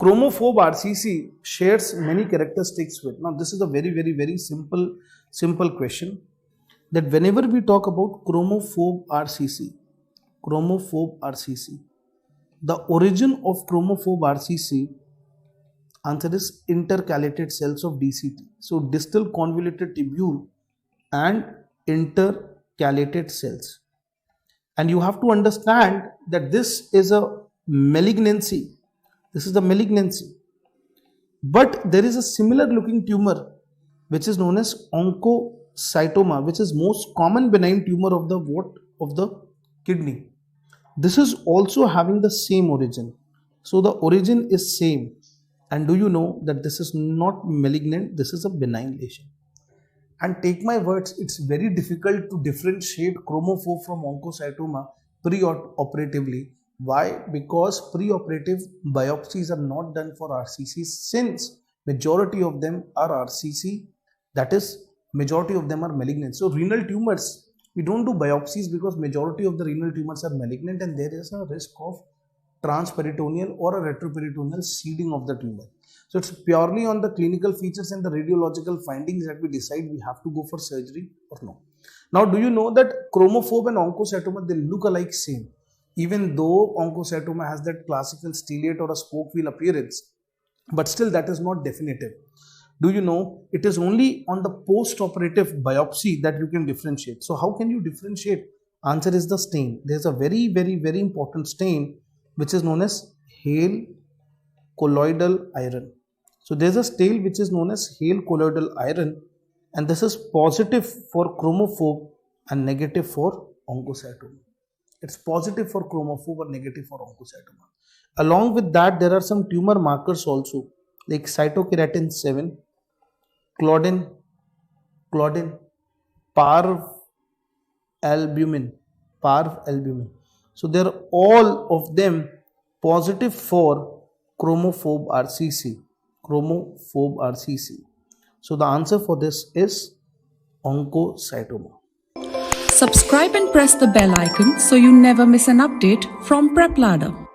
Chromophobe RCC shares many characteristics with. Now this is a very simple question, that whenever we talk about chromophobe RCC, the origin of chromophobe RCC, answer is intercalated cells of DCT. So distal convoluted tubule and intercalated cells. And you have to understand that this is a malignancy. This is the malignancy. But there is a similar looking tumor which is known as oncocytoma, which is most common benign tumor of the of the kidney. This is also having the same origin. So the origin is same. And do you know that this is not malignant, this is a benign lesion. And take my words, it's very difficult to differentiate chromophobe from oncocytoma pre-operatively. Why? Because pre-operative biopsies are not done for RCC, since majority of them are RCC, that is, majority of them are malignant. So renal tumors, we don't do biopsies because majority of the renal tumors are malignant and there is a risk of transperitoneal or a retroperitoneal seeding of the tumor. So it's purely on the clinical features and the radiological findings that we decide we have to go for surgery or no. Now, do you know that chromophobe and oncocytoma, they look alike same? Even though oncocytoma has that classical stellate or a spoke wheel appearance, but still that is not definitive. Do you know it is only on the post-operative biopsy that you can differentiate? So how can you differentiate? Answer is the stain. There is a very important stain which is known as Hale colloidal iron. So there is a stain which is known as Hale colloidal iron, and this is positive for chromophobe and negative for oncocytoma. It's positive for chromophobe and negative for oncocytoma. Along with that, there are some tumor markers also, like cytokeratin 7, claudin, parvalbumin. So they are all of them positive for chromophobe RCC. So the answer for this is oncocytoma. Subscribe and press the bell icon so you never miss an update from PrepLadder.